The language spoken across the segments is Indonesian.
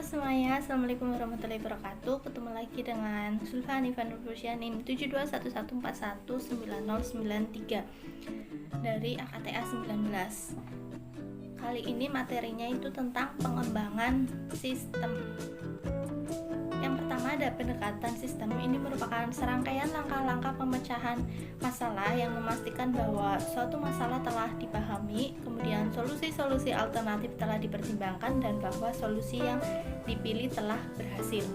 semuanya, Assalamualaikum warahmatullahi wabarakatuh. Ketemu lagi dengan Zulfa Hanifah Nurfusya NIM 7211419093 dari AKTA 19. Kali ini materinya itu tentang pengembangan sistem. Yang pertama ada pendekatan sistem. Ini merupakan serangkaian langkah-langkah pemecahan masalah yang memastikan bahwa suatu masalah telah dipahami, kemudian solusi-solusi alternatif telah dipertimbangkan, dan bahwa solusi yang dipilih telah berhasil.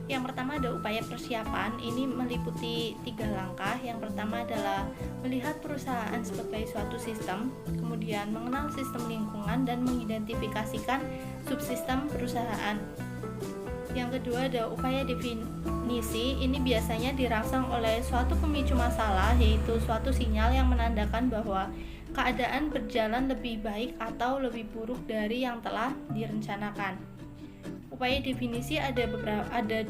Yang pertama ada upaya persiapan. Ini meliputi 3 langkah. Yang pertama adalah melihat perusahaan sebagai suatu sistem, kemudian mengenal sistem lingkungan dan mengidentifikasikan subsistem perusahaan. Yang kedua ada upaya definisi. Ini biasanya dirangsang oleh suatu pemicu masalah, yaitu suatu sinyal yang menandakan bahwa keadaan berjalan lebih baik atau lebih buruk dari yang telah direncanakan. Upaya definisi ada 2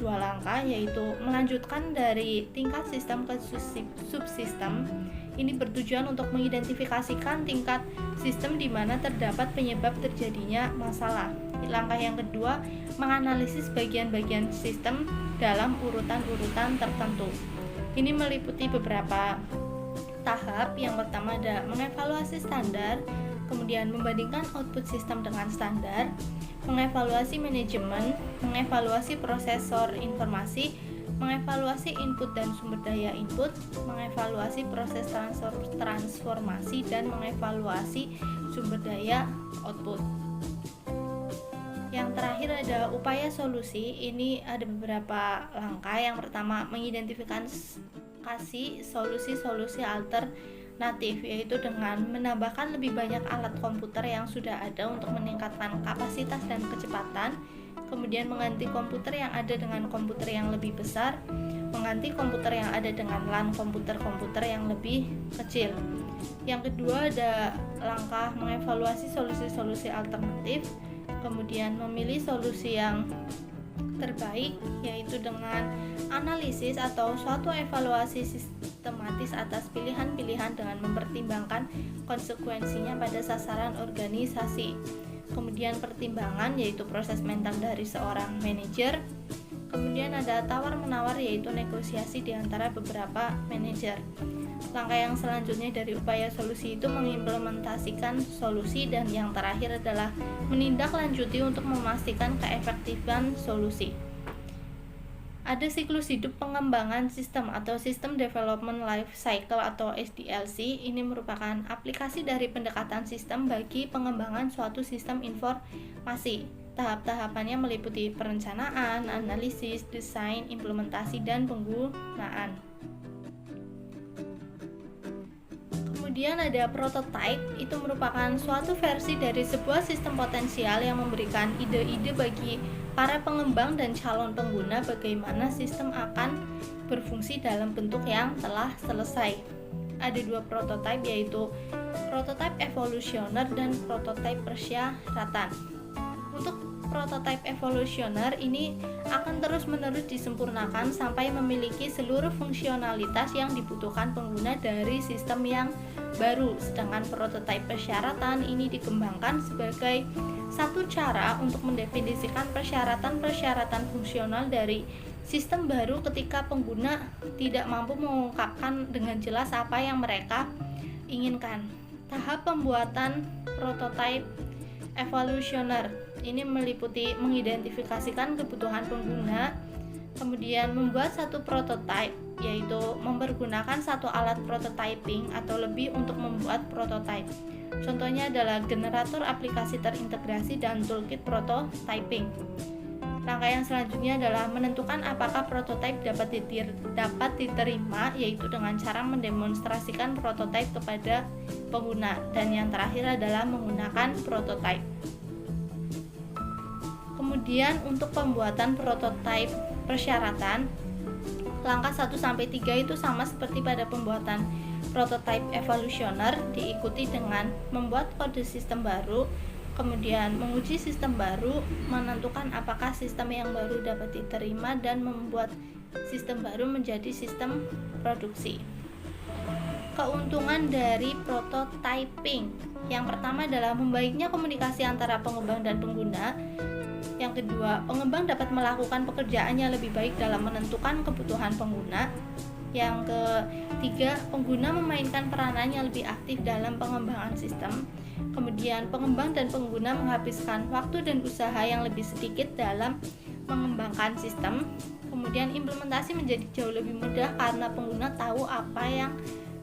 langkah, yaitu melanjutkan dari tingkat sistem ke subsistem. Ini bertujuan untuk mengidentifikasikan tingkat sistem di mana terdapat penyebab terjadinya masalah. Langkah yang kedua, menganalisis bagian-bagian sistem dalam urutan-urutan tertentu. Ini meliputi beberapa tahap. Yang pertama ada mengevaluasi standar, kemudian membandingkan output sistem dengan standar, mengevaluasi manajemen, mengevaluasi prosesor informasi, mengevaluasi input dan sumber daya input, mengevaluasi proses transformasi, dan mengevaluasi sumber daya output. Yang terakhir ada upaya solusi. Ini ada beberapa langkah. Yang pertama, mengidentifikasi solusi-solusi alternatif, yaitu dengan menambahkan lebih banyak alat komputer yang sudah ada untuk meningkatkan kapasitas dan kecepatan, kemudian mengganti komputer yang ada dengan komputer yang lebih besar, mengganti komputer yang ada dengan LAN komputer-komputer yang lebih kecil. Yang kedua ada langkah mengevaluasi solusi-solusi alternatif, kemudian memilih solusi yang terbaik, yaitu dengan analisis atau suatu evaluasi sistematis atas pilihan-pilihan dengan mempertimbangkan konsekuensinya pada sasaran organisasi. Kemudian pertimbangan, yaitu proses mental dari seorang manajer. Kemudian ada tawar-menawar, yaitu negosiasi di antara beberapa manajer. Langkah yang selanjutnya dari upaya solusi itu mengimplementasikan solusi, dan yang terakhir adalah menindaklanjuti untuk memastikan keefektifan solusi. Ada siklus hidup pengembangan sistem atau System Development Life Cycle atau SDLC. Ini merupakan aplikasi dari pendekatan sistem bagi pengembangan suatu sistem informasi. Tahap-tahapannya meliputi perencanaan, analisis, desain, implementasi, dan penggunaan. Kemudian ada prototype. Itu merupakan suatu versi dari sebuah sistem potensial yang memberikan ide-ide bagi para pengembang dan calon pengguna bagaimana sistem akan berfungsi dalam bentuk yang telah selesai. Ada 2 prototype, yaitu prototype evolusioner dan prototype persyaratan. Untuk prototype evolusioner ini akan terus-menerus disempurnakan sampai memiliki seluruh fungsionalitas yang dibutuhkan pengguna dari sistem yang baru. Sedangkan prototype persyaratan ini dikembangkan sebagai satu cara untuk mendefinisikan persyaratan-persyaratan fungsional dari sistem baru ketika pengguna tidak mampu mengungkapkan dengan jelas apa yang mereka inginkan. Tahap pembuatan prototype evolusioner ini meliputi mengidentifikasikan kebutuhan pengguna, kemudian membuat satu prototype, yaitu mempergunakan satu alat prototyping atau lebih untuk membuat prototype. Contohnya adalah generator aplikasi terintegrasi dan toolkit prototyping. Langkah yang selanjutnya adalah menentukan apakah prototype dapat diterima, yaitu dengan cara mendemonstrasikan prototype kepada pengguna. Dan yang terakhir adalah menggunakan prototype. Kemudian untuk pembuatan prototype persyaratan, langkah 1-3 itu sama seperti pada pembuatan prototype evolusioner, diikuti dengan membuat kode sistem baru, kemudian menguji sistem baru, menentukan apakah sistem yang baru dapat diterima, dan membuat sistem baru menjadi sistem produksi. Keuntungan dari prototyping. Yang pertama adalah membaiknya komunikasi antara pengembang dan pengguna. Yang kedua, pengembang dapat melakukan pekerjaannya lebih baik dalam menentukan kebutuhan pengguna. Yang ketiga, pengguna memainkan peranannya lebih aktif dalam pengembangan sistem. Kemudian, pengembang dan pengguna menghabiskan waktu dan usaha yang lebih sedikit dalam mengembangkan sistem. Kemudian, implementasi menjadi jauh lebih mudah karena pengguna tahu apa yang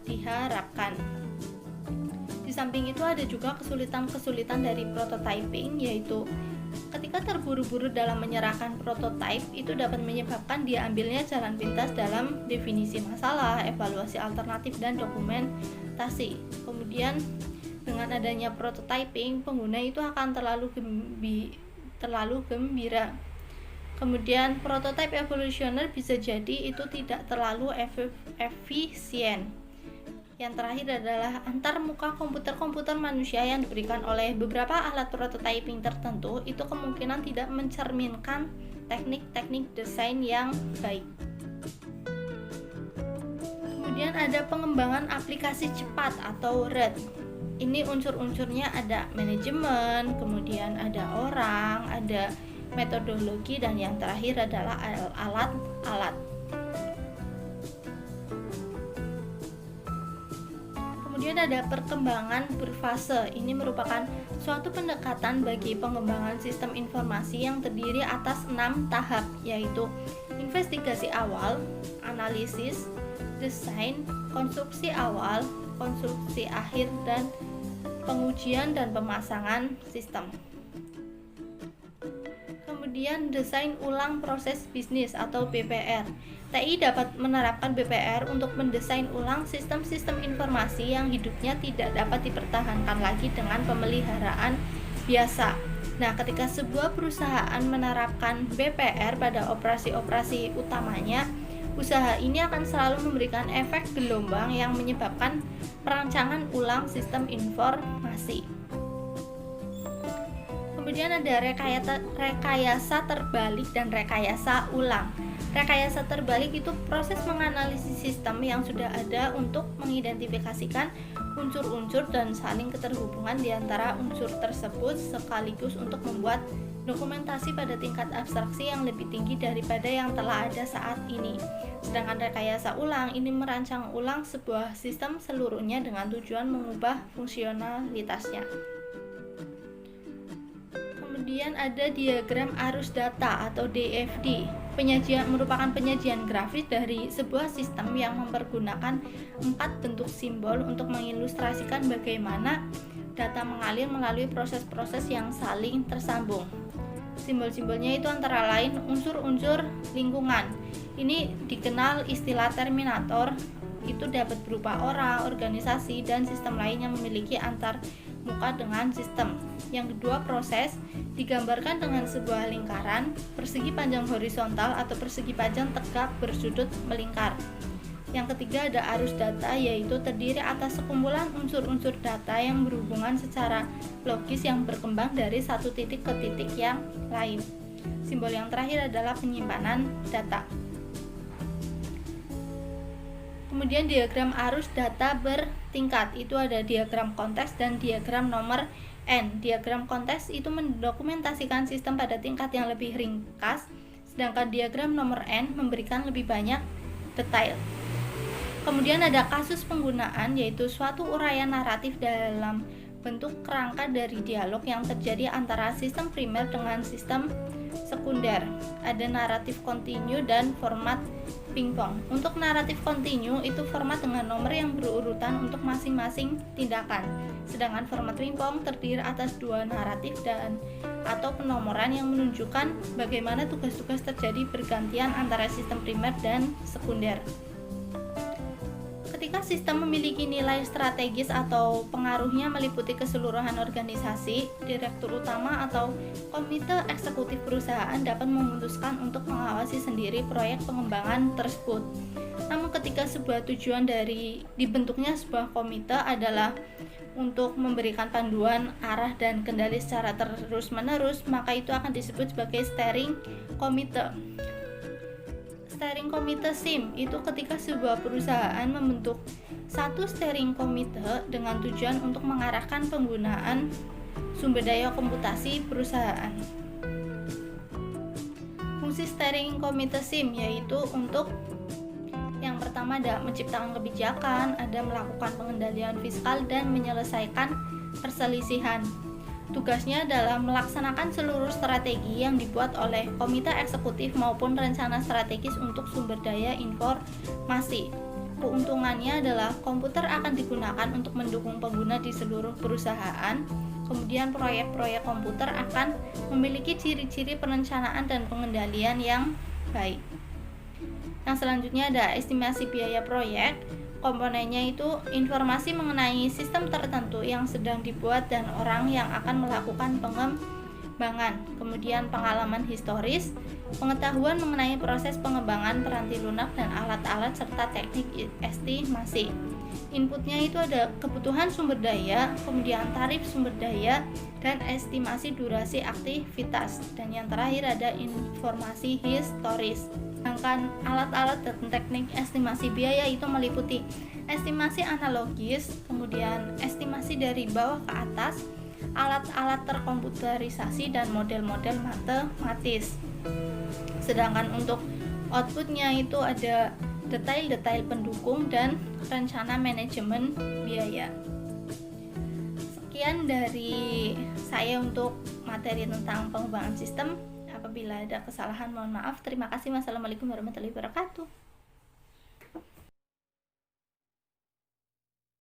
diharapkan. Di samping itu ada juga kesulitan-kesulitan dari prototyping, yaitu ketika terburu-buru dalam menyerahkan prototipe itu dapat menyebabkan diambilnya jalan pintas dalam definisi masalah, evaluasi alternatif, dan dokumentasi. Kemudian dengan adanya prototyping, pengguna itu akan terlalu gembira. Kemudian prototype evolutioner bisa jadi itu tidak terlalu efisien. Yang terakhir adalah antarmuka komputer-komputer manusia yang diberikan oleh beberapa alat prototyping tertentu itu kemungkinan tidak mencerminkan teknik-teknik desain yang baik. Kemudian ada pengembangan aplikasi cepat atau RAD. Ini unsur-unsurnya ada manajemen, kemudian ada orang, ada metodologi, dan yang terakhir adalah alat-alat. Kemudian ada perkembangan berfase. Ini merupakan suatu pendekatan bagi pengembangan sistem informasi yang terdiri atas 6 tahap, yaitu investigasi awal, analisis, desain, konstruksi awal, konstruksi akhir, dan pengujian dan pemasangan sistem. Kemudian desain ulang proses bisnis atau BPR. TI dapat menerapkan BPR untuk mendesain ulang sistem-sistem informasi yang hidupnya tidak dapat dipertahankan lagi dengan pemeliharaan biasa. Nah, ketika sebuah perusahaan menerapkan BPR pada operasi-operasi utamanya, usaha ini akan selalu memberikan efek gelombang yang menyebabkan perancangan ulang sistem informasi. Kemudian ada rekayasa terbalik dan rekayasa ulang. Rekayasa terbalik itu proses menganalisis sistem yang sudah ada untuk mengidentifikasikan unsur-unsur dan saling keterhubungan di antara unsur tersebut sekaligus untuk membuat dokumentasi pada tingkat abstraksi yang lebih tinggi daripada yang telah ada saat ini. Sedangkan rekayasa ulang ini merancang ulang sebuah sistem seluruhnya dengan tujuan mengubah fungsionalitasnya. Kemudian ada diagram arus data atau DFD. Merupakan penyajian grafis dari sebuah sistem yang mempergunakan 4 bentuk simbol untuk mengilustrasikan bagaimana data mengalir melalui proses-proses yang saling tersambung. Simbol-simbolnya itu antara lain unsur-unsur lingkungan. Ini dikenal istilah terminator, itu dapat berupa orang, organisasi, dan sistem lain yang memiliki antar muka dengan sistem. Yang kedua, proses digambarkan dengan sebuah lingkaran persegi panjang horizontal atau persegi panjang tegak bersudut melingkar. Yang ketiga ada arus data, yaitu terdiri atas sekumpulan unsur-unsur data yang berhubungan secara logis yang berkembang dari satu titik ke titik yang lain. Simbol yang terakhir adalah penyimpanan data. Kemudian diagram arus data bertingkat, itu ada diagram konteks dan diagram nomor N. Diagram konteks itu mendokumentasikan sistem pada tingkat yang lebih ringkas, sedangkan diagram nomor N memberikan lebih banyak detail. Kemudian ada kasus penggunaan, yaitu suatu uraian naratif dalam bentuk kerangka dari dialog yang terjadi antara sistem primer dengan sistem sekunder. Ada naratif kontinu dan format pingpong. Untuk naratif kontinu itu format dengan nomor yang berurutan untuk masing-masing tindakan. Sedangkan format pingpong terdiri atas 2 naratif atau penomoran yang menunjukkan bagaimana tugas-tugas terjadi bergantian antara sistem primer dan sekunder. Ketika sistem memiliki nilai strategis atau pengaruhnya meliputi keseluruhan organisasi, direktur utama atau komite eksekutif perusahaan dapat memutuskan untuk mengawasi sendiri proyek pengembangan tersebut. Namun ketika sebuah tujuan dari dibentuknya sebuah komite adalah untuk memberikan panduan, arah, dan kendali secara terus-menerus, maka itu akan disebut sebagai steering committee. Steering Committee SIM itu ketika sebuah perusahaan membentuk satu steering committee dengan tujuan untuk mengarahkan penggunaan sumber daya komputasi perusahaan. fungsi steering committee SIM yaitu untuk yang pertama ada menciptakan kebijakan, ada melakukan pengendalian fiskal dan menyelesaikan perselisihan. Tugasnya adalah melaksanakan seluruh strategi yang dibuat oleh komite eksekutif maupun rencana strategis untuk sumber daya informasi. Keuntungannya adalah komputer akan digunakan untuk mendukung pengguna di seluruh perusahaan. Kemudian proyek-proyek komputer akan memiliki ciri-ciri perencanaan dan pengendalian yang baik. Yang selanjutnya ada estimasi biaya proyek. Komponennya itu informasi mengenai sistem tertentu yang sedang dibuat dan orang yang akan melakukan pengembangan. Kemudian pengalaman historis, pengetahuan mengenai proses pengembangan peranti lunak dan alat-alat serta teknik estimasi. Inputnya itu ada kebutuhan sumber daya, kemudian tarif sumber daya, dan estimasi durasi aktivitas. Dan yang terakhir ada informasi historis. Sedangkan alat-alat dan teknik estimasi biaya itu meliputi estimasi analogis, kemudian estimasi dari bawah ke atas, alat-alat terkomputerisasi, dan model-model matematis. Sedangkan untuk outputnya itu ada detail-detail pendukung dan rencana manajemen biaya. Sekian dari saya untuk materi tentang pengembangan sistem. Apabila ada kesalahan mohon maaf. Terima kasih. Wassalamualaikum warahmatullahi wabarakatuh.